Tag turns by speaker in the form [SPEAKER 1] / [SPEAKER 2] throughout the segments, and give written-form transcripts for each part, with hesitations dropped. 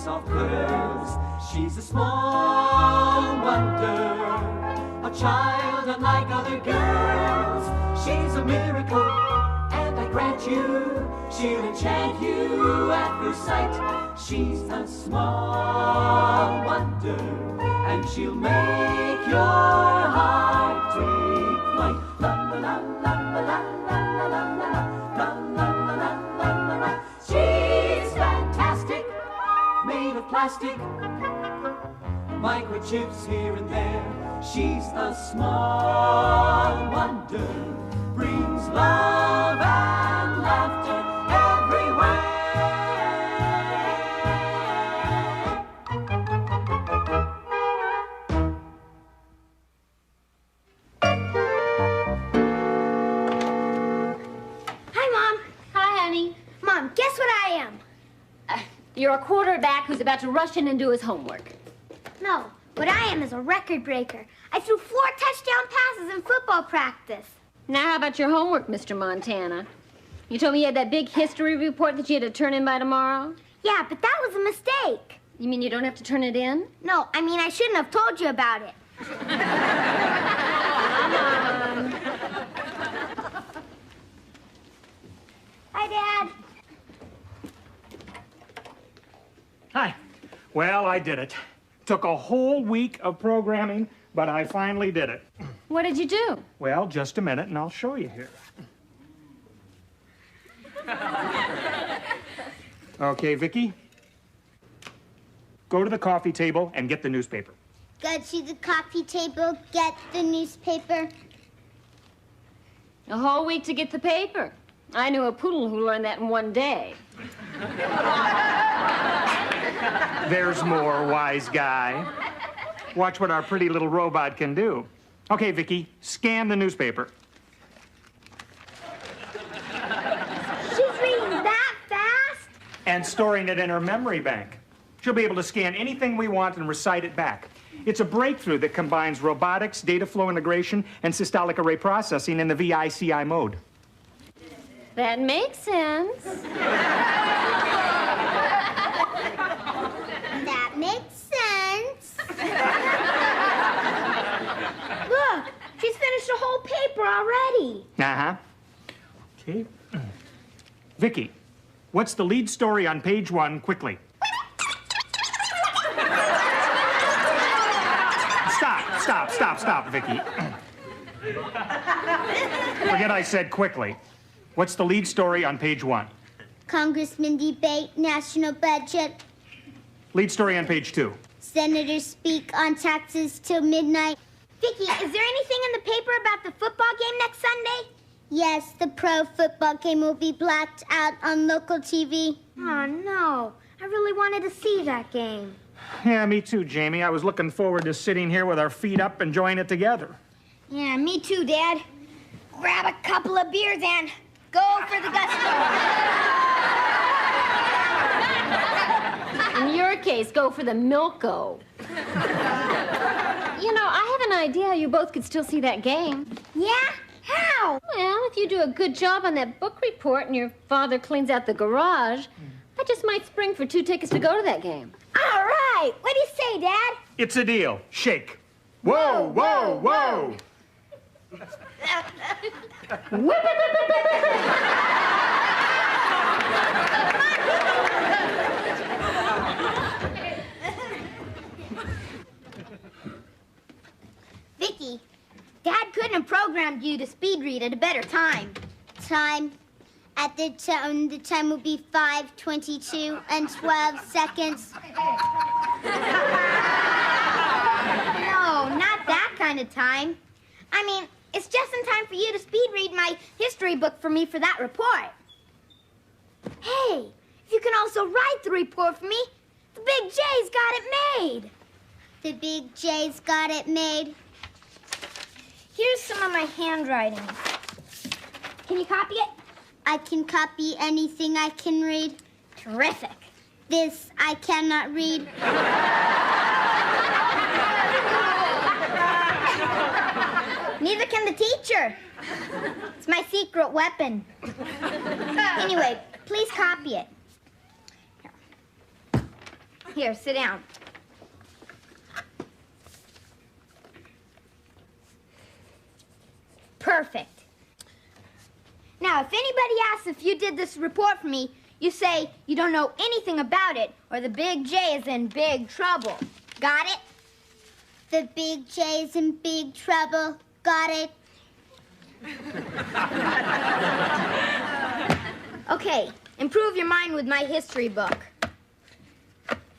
[SPEAKER 1] soft curves. She's a small wonder, a child unlike other girls. She's a miracle, and I grant you, she'll enchant you at first sight. She's a small wonder, and she'll make your heart take flight. La la la la la la la la la la la la la. She's fantastic, made of plastic, microchips here and there. She's a small wonder, brings love and laughter everywhere.
[SPEAKER 2] Hi, Mom.
[SPEAKER 3] Hi, honey.
[SPEAKER 2] Mom, guess what I am?
[SPEAKER 3] You're a quarterback who's about to rush in and do his homework.
[SPEAKER 2] No, what I am is a record breaker. I threw 4 touchdown passes in football practice.
[SPEAKER 3] Now, how about your homework, Mr. Montana? You told me you had that big history report that you had to turn in by tomorrow?
[SPEAKER 2] Yeah, but that was a mistake.
[SPEAKER 3] You mean you don't have to turn it in?
[SPEAKER 2] No, I mean I shouldn't have told you about it. Hi, Dad.
[SPEAKER 4] Hi. Well, I did it. Took a whole week of programming, but I finally did it.
[SPEAKER 3] What did you do?
[SPEAKER 4] Well, just a minute and I'll show you here. Okay, Vicki. Go to the coffee table and get the newspaper.
[SPEAKER 2] Go to the coffee table, get the newspaper.
[SPEAKER 3] A whole week to get the paper. I knew a poodle who learned that in one day.
[SPEAKER 4] There's more, wise guy. Watch what our pretty little robot can do. Okay, Vicki, scan the newspaper.
[SPEAKER 2] She's reading that fast?
[SPEAKER 4] And storing it in her memory bank. She'll be able to scan anything we want and recite it back. It's a breakthrough that combines robotics, data flow integration, and systolic array processing in the VICI mode.
[SPEAKER 3] That makes sense.
[SPEAKER 2] That makes sense. Look, she's finished a whole paper already.
[SPEAKER 4] Uh-huh. Okay. Vicki, what's the lead story on page 1, quickly? Stop, Vicki. Forget I said quickly. What's the lead story on page 1?
[SPEAKER 2] Congressman debate national budget.
[SPEAKER 4] Lead story on page 2.
[SPEAKER 2] Senators speak on taxes till midnight. Vicki, is there anything in the paper about the football game next Sunday? Yes, the pro football game will be blacked out on local TV. Oh, no. I really wanted to see that game.
[SPEAKER 4] Yeah, me too, Jamie. I was looking forward to sitting here with our feet up enjoying it together.
[SPEAKER 2] Yeah, me too, Dad. Grab a couple of beers and go for the gusto.
[SPEAKER 3] In your case, go for the Milko. You know, I have an idea how you both could still see that game.
[SPEAKER 2] Yeah? How?
[SPEAKER 3] Well, if you do a good job on that book report and your father cleans out the garage, I just might spring for 2 tickets to go to that game.
[SPEAKER 2] All right. What do you say, Dad?
[SPEAKER 4] It's a deal. Shake. Whoa, whoa, whoa.
[SPEAKER 2] Vicki, Dad couldn't have programmed you to speed read at a better time. Time? At the time will be 5:22 and 12 seconds. No, not that kind of time. I mean, it's just in time for you to speed read my history book for me for that report. Hey, if you can also write the report for me, the Big J's got it made. The Big J's got it made. Here's some of my handwriting. Can you copy it? I can copy anything I can read. Terrific. This I cannot read. Neither can the teacher. It's my secret weapon. Anyway, please copy it. Here, sit down. Perfect. Now, if anybody asks if you did this report for me, you say you don't know anything about it, or the Big J is in big trouble. Got it?
[SPEAKER 5] The Big J is in big trouble. Got it?
[SPEAKER 2] Okay, improve your mind with my history book.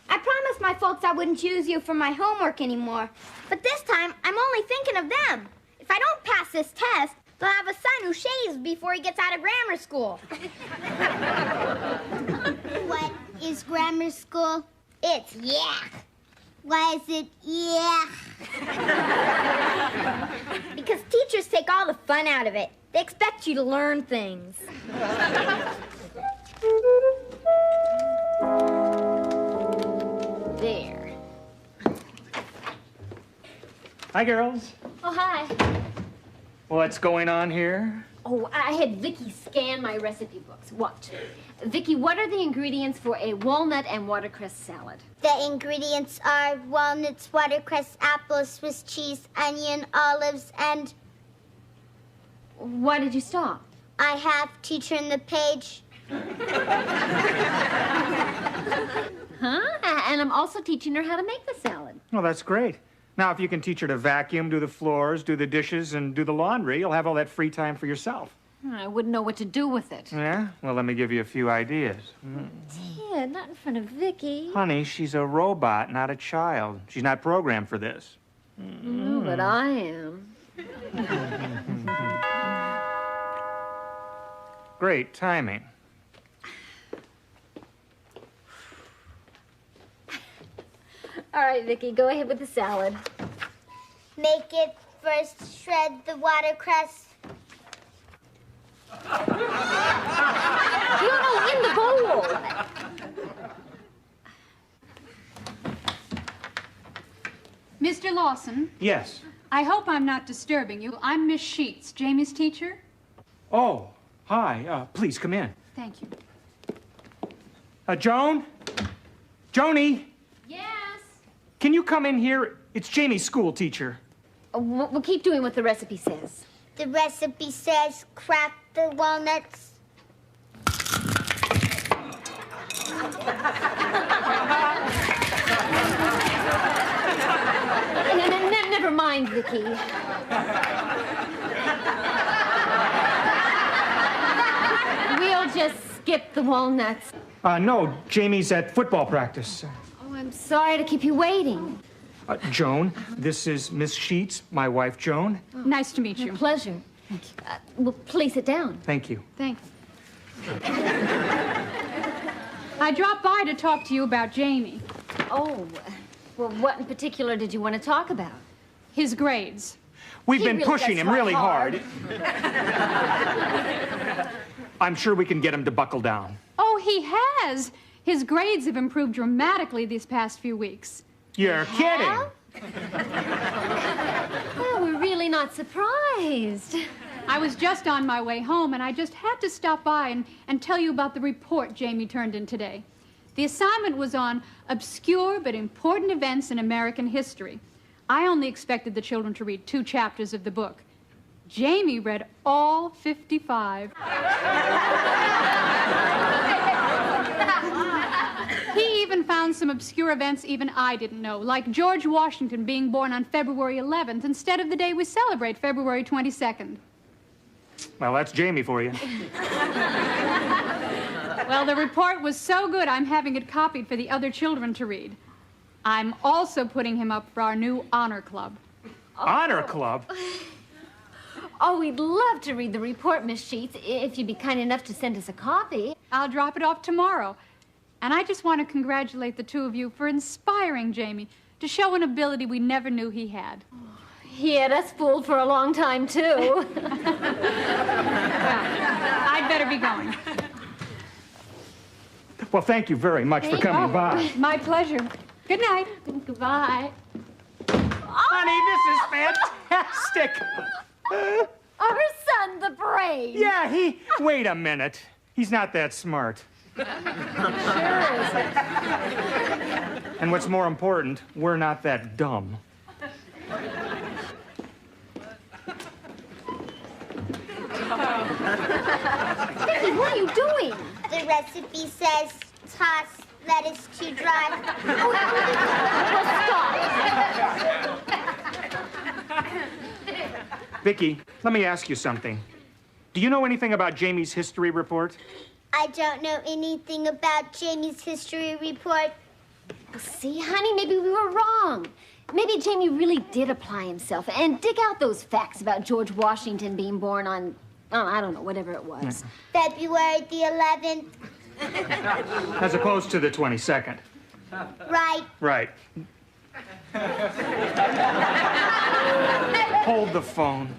[SPEAKER 2] I promised my folks I wouldn't use you for my homework anymore, but this time I'm only thinking of them. If I don't pass this test, they'll have a son who shaves before he gets out of grammar school.
[SPEAKER 5] What is grammar school?
[SPEAKER 2] It's yak.
[SPEAKER 5] Why is it yeah?
[SPEAKER 2] Because teachers take all the fun out of it. They expect you to learn things. There.
[SPEAKER 4] Hi, girls.
[SPEAKER 3] Oh, hi.
[SPEAKER 4] What's going on here?
[SPEAKER 3] Oh, I had Vicky scan my recipe books. Watch. Vicky, what are the ingredients for a walnut and watercress salad?
[SPEAKER 5] The ingredients are walnuts, watercress, apples, Swiss cheese, onion, olives, and
[SPEAKER 3] Why did you stop?
[SPEAKER 5] I have teacher in the page.
[SPEAKER 3] Huh? And I'm also teaching her how to make the salad.
[SPEAKER 4] Well, that's great. Now, if you can teach her to vacuum, do the floors, do the dishes, and do the laundry, you'll have all that free time for yourself.
[SPEAKER 3] I wouldn't know what to do with it.
[SPEAKER 4] Yeah? Well, let me give you a few ideas.
[SPEAKER 3] Yeah, not in front of Vicky.
[SPEAKER 4] Honey, she's a robot, not a child. She's not programmed for this.
[SPEAKER 3] No, but I am.
[SPEAKER 4] Great timing.
[SPEAKER 3] All right, Vicky, go ahead with the salad.
[SPEAKER 5] Make it first, shred the watercress.
[SPEAKER 3] No, in the bowl.
[SPEAKER 6] Mr. Lawson,
[SPEAKER 4] Yes.
[SPEAKER 6] I hope I'm not disturbing you. I'm Miss Sheets, Jamie's teacher.
[SPEAKER 4] Oh, hi. Please come in.
[SPEAKER 6] Thank you.
[SPEAKER 4] Joan? Joni,
[SPEAKER 3] Yes.
[SPEAKER 4] can you come in here? It's Jamie's school teacher.
[SPEAKER 3] We'll keep doing what the recipe says.
[SPEAKER 5] The recipe says crack the walnuts.
[SPEAKER 3] Never mind, Vicky. We'll just skip the walnuts.
[SPEAKER 4] No, Jamie's at football practice.
[SPEAKER 3] Oh, I'm sorry to keep you waiting.
[SPEAKER 4] Joan, this is Miss Sheets, my wife, Joan.
[SPEAKER 6] Nice to meet you.
[SPEAKER 3] Pleasure. Well, please sit down.
[SPEAKER 4] Thank you.
[SPEAKER 6] Thanks. I dropped by to talk to you about Jamie.
[SPEAKER 3] Oh, well, what in particular did you want to talk about?
[SPEAKER 6] His grades.
[SPEAKER 4] We've
[SPEAKER 3] He
[SPEAKER 4] been
[SPEAKER 3] really
[SPEAKER 4] pushing
[SPEAKER 3] does
[SPEAKER 4] him
[SPEAKER 3] try
[SPEAKER 4] really
[SPEAKER 3] hard.
[SPEAKER 4] hard. I'm sure we can get him to buckle down.
[SPEAKER 6] Oh, he has. His grades have improved dramatically these past few weeks.
[SPEAKER 4] You're kidding.
[SPEAKER 3] Well, we're really not surprised.
[SPEAKER 6] I was just on my way home, and I just had to stop by and tell you about the report Jamie turned in today. The assignment was on obscure but important events in American history. I only expected the children to read 2 chapters of the book. Jamie read all 55. He even found some obscure events even I didn't know, like George Washington being born on February 11th instead of the day we celebrate, February 22nd.
[SPEAKER 4] Well, that's Jamie for you.
[SPEAKER 6] Well, the report was so good, I'm having it copied for the other children to read. I'm also putting him up for our new honor club.
[SPEAKER 4] Honor Club?
[SPEAKER 3] Oh, we'd love to read the report, Miss Sheets, if you'd be kind enough to send us a copy.
[SPEAKER 6] I'll drop it off tomorrow. And I just want to congratulate the 2 of you for inspiring Jamie to show an ability we never knew he had.
[SPEAKER 3] He had us fooled for a long time, too.
[SPEAKER 6] I'd better be going.
[SPEAKER 4] Well, thank you very much for coming by.
[SPEAKER 6] My pleasure. Good night.
[SPEAKER 3] Goodbye.
[SPEAKER 4] Honey, this is fantastic.
[SPEAKER 3] Our son, the brave.
[SPEAKER 4] Yeah, wait a minute. He's not that smart.
[SPEAKER 3] Sure is.
[SPEAKER 4] And what's more important, we're not that dumb.
[SPEAKER 3] Vicky, what are you doing?
[SPEAKER 5] The recipe says toss lettuce to dry.
[SPEAKER 4] Vicky, let me ask you something. Do you know anything about Jamie's history report?
[SPEAKER 5] I don't know anything about Jamie's history report.
[SPEAKER 3] See, honey, maybe we were wrong. Maybe Jamie really did apply himself and dig out those facts about George Washington being born on, oh, I don't know, whatever it was.
[SPEAKER 5] February the 11th.
[SPEAKER 4] As opposed to the 22nd.
[SPEAKER 5] Right.
[SPEAKER 4] Right. Hold the phone.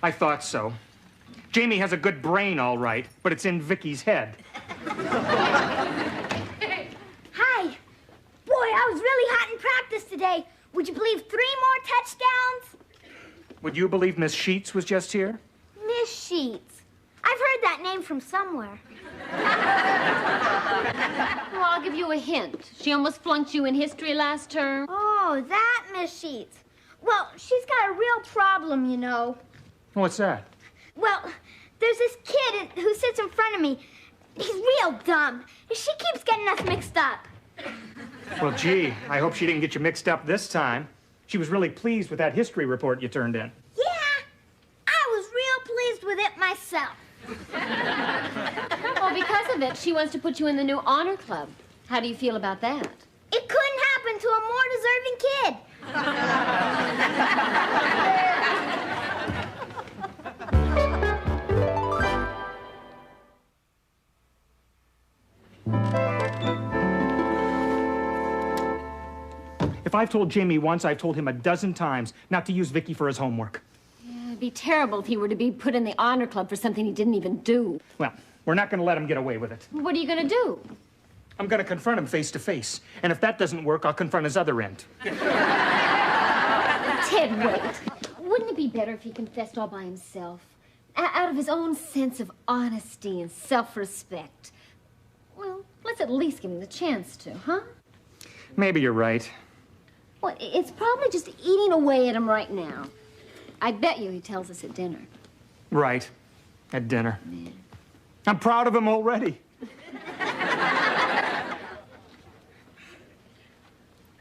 [SPEAKER 4] I thought so. Jamie has a good brain, all right, but it's in Vicky's head.
[SPEAKER 2] Hi. Boy, I was really hot in practice today. Would you believe 3 more touchdowns?
[SPEAKER 4] Would you believe Miss Sheets was just here?
[SPEAKER 2] Miss Sheets. I've heard that name from somewhere.
[SPEAKER 3] Well, I'll give you a hint. She almost flunked you in history last term.
[SPEAKER 2] Oh, that Miss Sheets. Well, she's got a real problem, you know.
[SPEAKER 4] What's that?
[SPEAKER 2] Well, there's this kid who sits in front of me. He's real dumb. She keeps getting us mixed up.
[SPEAKER 4] Well, gee, I hope she didn't get you mixed up this time. She was really pleased with that history report you turned in.
[SPEAKER 2] Yeah, I was real pleased with it myself.
[SPEAKER 3] Well, because of it, she wants to put you in the new honor club. How do you feel about that?
[SPEAKER 2] It couldn't happen to a more deserving kid.
[SPEAKER 4] If I've told Jamie once, I've told him a dozen times not to use Vicky for his homework.
[SPEAKER 3] It'd be terrible if he were to be put in the honor club for something he didn't even do.
[SPEAKER 4] Well, we're not going to let him get away with it.
[SPEAKER 3] What are you going to do?
[SPEAKER 4] I'm going to confront him face to face. And if that doesn't work, I'll confront his other end.
[SPEAKER 3] Ted, wait. Wouldn't it be better if he confessed all by himself? Out of his own sense of honesty and self-respect. Well, let's at least give him the chance to, huh?
[SPEAKER 4] Maybe you're right.
[SPEAKER 3] Well, it's probably just eating away at him right now. I bet you he tells us at dinner.
[SPEAKER 4] Right. At dinner. Yeah. I'm proud of him already.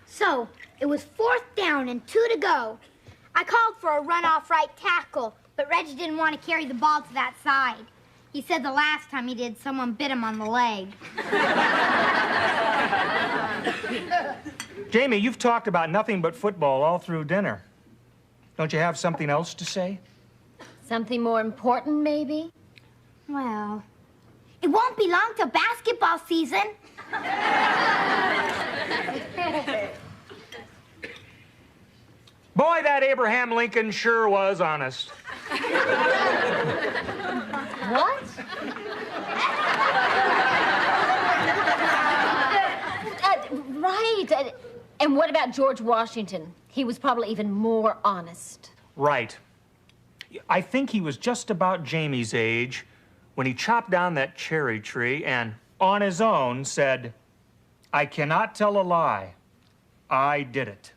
[SPEAKER 2] So, it was 4th down and 2 to go. I called for a runoff right tackle, but Reggie didn't want to carry the ball to that side. He said the last time he did, someone bit him on the leg.
[SPEAKER 4] Jamie, you've talked about nothing but football all through dinner. Don't you have something else to say?
[SPEAKER 3] Something more important, maybe?
[SPEAKER 2] Well, it won't be long till basketball season.
[SPEAKER 4] Boy, that Abraham Lincoln sure was honest.
[SPEAKER 3] What? Right. And what about George Washington? He was probably even more honest.
[SPEAKER 4] Right. I think he was just about Jamie's age when he chopped down that cherry tree and, on his own, said, "I cannot tell a lie. I did it."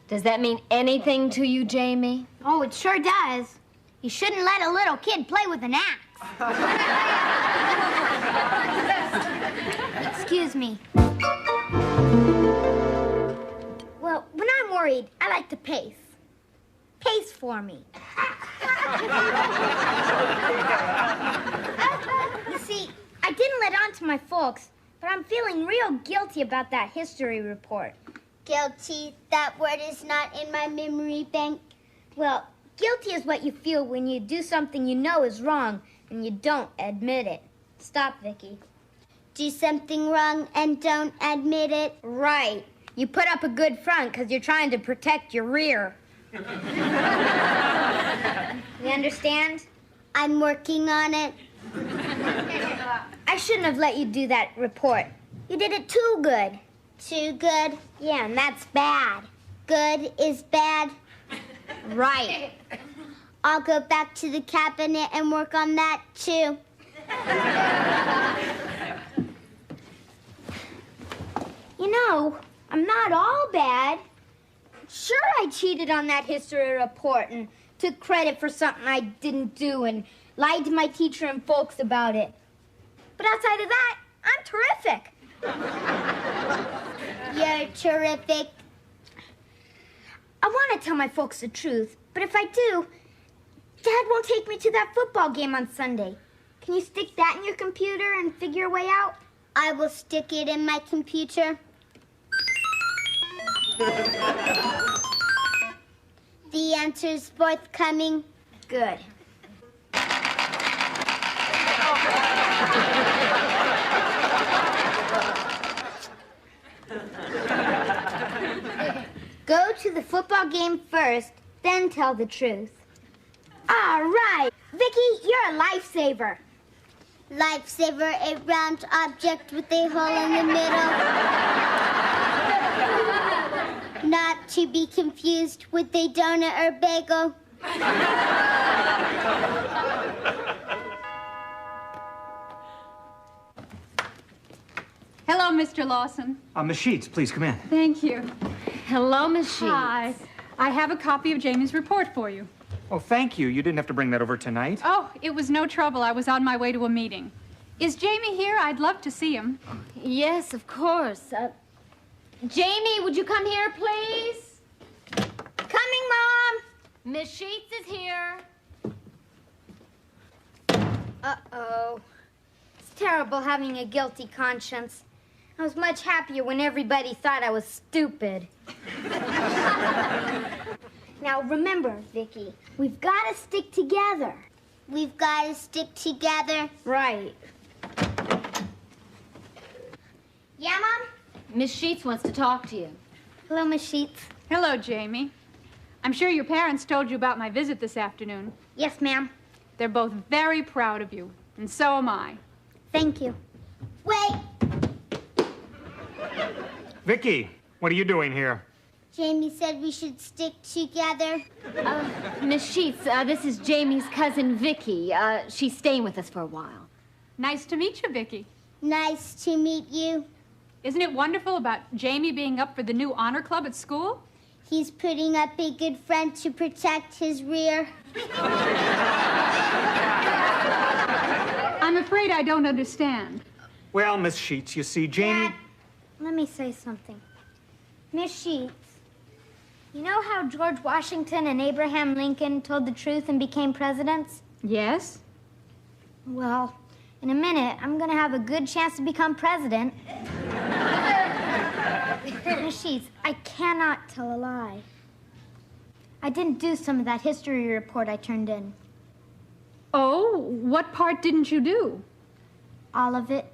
[SPEAKER 3] Does that mean anything to you, Jamie?
[SPEAKER 2] Oh, it sure does. You shouldn't let a little kid play with an axe. Excuse me. Well, when I'm worried, I like to pace. Pace for me. You see, I didn't let on to my folks, but I'm feeling real guilty about that history report.
[SPEAKER 5] Guilty. That word is not in my memory bank.
[SPEAKER 2] Well, guilty is what you feel when you do something you know is wrong and you don't admit it. Stop, Vicky.
[SPEAKER 5] Do something wrong and don't admit it.
[SPEAKER 2] Right. You put up a good front because you're trying to protect your rear. You understand?
[SPEAKER 5] I'm working on it.
[SPEAKER 2] I shouldn't have let you do that report. You did it too good.
[SPEAKER 5] Too good.
[SPEAKER 2] Yeah, and that's bad.
[SPEAKER 5] Good is bad.
[SPEAKER 2] Right.
[SPEAKER 5] I'll go back to the cabinet and work on that too.
[SPEAKER 2] You know, I'm not all bad. Sure, I cheated on that history report and took credit for something I didn't do and lied to my teacher and folks about it. But outside of that, I'm terrific.
[SPEAKER 5] You're terrific.
[SPEAKER 2] I want to tell my folks the truth, but if I do, Dad won't take me to that football game on Sunday. Can you stick that in your computer and figure a way out?
[SPEAKER 5] I will stick it in my computer. The answer's forthcoming.
[SPEAKER 2] Good. Go to the football game first, then tell the truth. All right. Vicky, you're a lifesaver.
[SPEAKER 5] Lifesaver, a round object with a hole in the middle. Not to be confused with a donut or bagel.
[SPEAKER 6] Hello, Mr. Lawson.
[SPEAKER 4] Miss Sheets, please come in.
[SPEAKER 6] Thank you.
[SPEAKER 3] Hello, Miss Sheets.
[SPEAKER 6] Hi. I have a copy of Jamie's report for you.
[SPEAKER 4] Oh, thank you. You didn't have to bring that over tonight.
[SPEAKER 6] Oh, it was no trouble. I was on my way to a meeting. Is Jamie here? I'd love to see him.
[SPEAKER 3] Yes, of course. Jamie, would you come here, please?
[SPEAKER 2] Coming, Mom.
[SPEAKER 3] Miss Sheets is here.
[SPEAKER 2] Uh-oh. It's terrible having a guilty conscience. I was much happier when everybody thought I was stupid. Now remember, Vicky, we've got to stick together.
[SPEAKER 5] We've got to stick together.
[SPEAKER 2] Right. Yeah, Mom?
[SPEAKER 3] Miss Sheets wants to talk to you.
[SPEAKER 2] Hello, Miss Sheets.
[SPEAKER 6] Hello, Jamie. I'm sure your parents told you about my visit this afternoon.
[SPEAKER 2] Yes, ma'am.
[SPEAKER 6] They're both very proud of you, and so am I.
[SPEAKER 2] Thank you.
[SPEAKER 5] Wait,
[SPEAKER 4] Vicky, what are you doing here?
[SPEAKER 5] Jamie said we should stick together.
[SPEAKER 3] Miss Sheets, this is Jamie's cousin, Vicky. She's staying with us for a while.
[SPEAKER 6] Nice to meet you, Vicky.
[SPEAKER 5] Nice to meet you.
[SPEAKER 6] Isn't it wonderful about Jamie being up for the new honor club at school?
[SPEAKER 5] He's putting up a good front to protect his rear.
[SPEAKER 6] I'm afraid I don't understand.
[SPEAKER 4] Well, Miss Sheets, you see, Jamie...
[SPEAKER 2] Dad, let me say something. Miss Sheets, you know how George Washington and Abraham Lincoln told the truth and became presidents?
[SPEAKER 6] Yes?
[SPEAKER 2] Well, in a minute, I'm gonna have a good chance to become president. Miss Sheets, I cannot tell a lie. I didn't do some of that history report I turned in.
[SPEAKER 6] Oh, what part didn't you do?
[SPEAKER 2] All of it.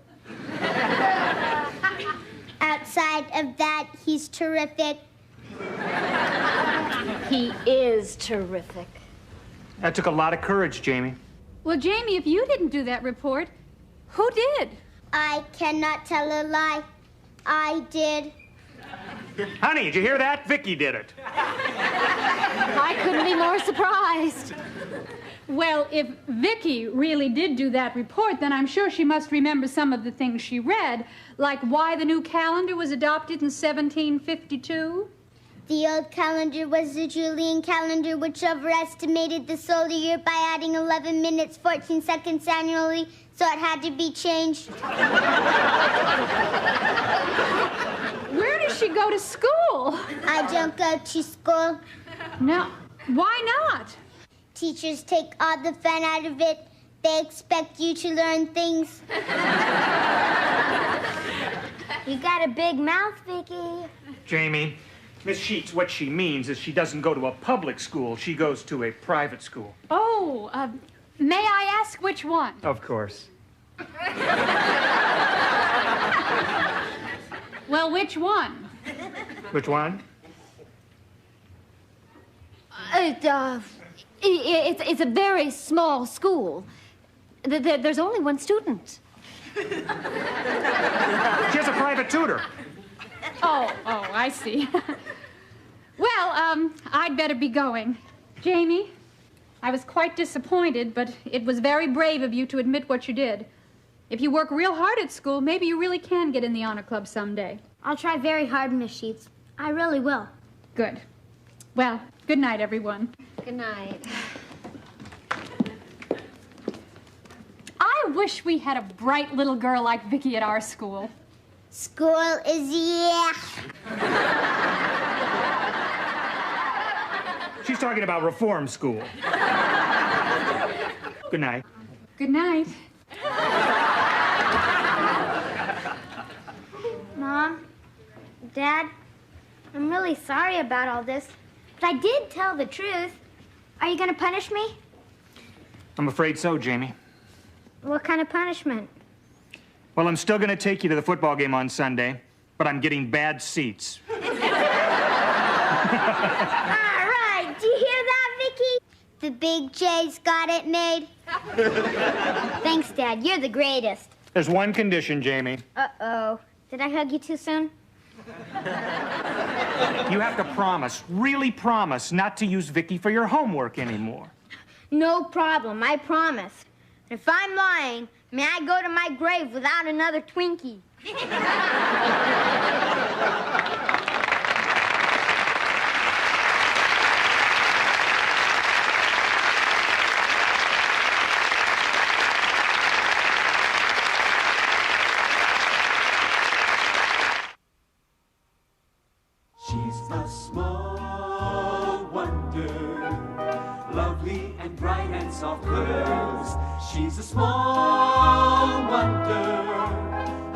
[SPEAKER 5] Outside of that, he's terrific.
[SPEAKER 3] He is terrific.
[SPEAKER 4] That took a lot of courage, Jamie.
[SPEAKER 6] Well, Jamie, if you didn't do that report, who did?
[SPEAKER 5] I cannot tell a lie. I did.
[SPEAKER 4] Honey, did you hear that? Vicky did it.
[SPEAKER 3] I couldn't be more surprised.
[SPEAKER 6] Well, if Vicky really did do that report, then I'm sure she must remember some of the things she read, like why the new calendar was adopted in 1752.
[SPEAKER 5] The old calendar was the Julian calendar, which overestimated the solar year by adding 11 minutes, 14 seconds annually, so it had to be changed.
[SPEAKER 6] Where does she go to school?
[SPEAKER 5] I don't go to school.
[SPEAKER 6] No. Why not?
[SPEAKER 5] Teachers take all the fun out of it. They expect you to learn things.
[SPEAKER 2] You got a big mouth, Vicky.
[SPEAKER 4] Jamie, Miss Sheets, what she means is she doesn't go to a public school. She goes to a private school.
[SPEAKER 6] Oh, may I ask which one?
[SPEAKER 4] Of course.
[SPEAKER 6] Well, which one?
[SPEAKER 4] Which one?
[SPEAKER 3] It's a very small school. There's only one student.
[SPEAKER 4] She has a private tutor.
[SPEAKER 6] Oh, I see. Well, I'd better be going. Jamie, I was quite disappointed, but it was very brave of you to admit what you did. If you work real hard at school, maybe you really can get in the honor club someday.
[SPEAKER 2] I'll try very hard, Miss Sheets. I really will.
[SPEAKER 6] Good. Well, good night, everyone.
[SPEAKER 3] Good night.
[SPEAKER 6] I wish we had a bright little girl like Vicky at our school.
[SPEAKER 5] School is yeah.
[SPEAKER 4] She's talking about reform school. Good night.
[SPEAKER 6] Good night.
[SPEAKER 2] Mom, Dad, I'm really sorry about all this, but I did tell the truth. Are you going to punish me?
[SPEAKER 4] I'm afraid so, Jamie.
[SPEAKER 2] What kind of punishment?
[SPEAKER 4] Well, I'm still going to take you to the football game on Sunday, but I'm getting bad seats.
[SPEAKER 2] All right, do you hear that, Vicky?
[SPEAKER 5] The Big J's got it made.
[SPEAKER 2] Thanks, Dad. You're the greatest.
[SPEAKER 4] There's one condition, Jamie.
[SPEAKER 2] Uh-oh. Did I hug you too soon?
[SPEAKER 4] You have to promise, really promise, not to use Vicky for your homework anymore.
[SPEAKER 2] No problem, I promise. If I'm lying, may I go to my grave without another Twinkie?
[SPEAKER 1] She's a small wonder, lovely and bright and soft curves. She's a small wonder,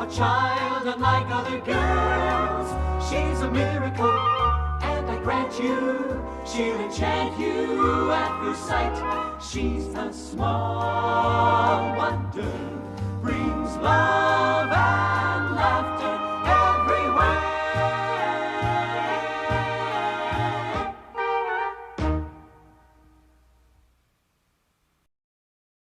[SPEAKER 1] a child unlike other girls. She's a miracle, and I grant you, she'll enchant you at first sight. She's a small wonder, brings love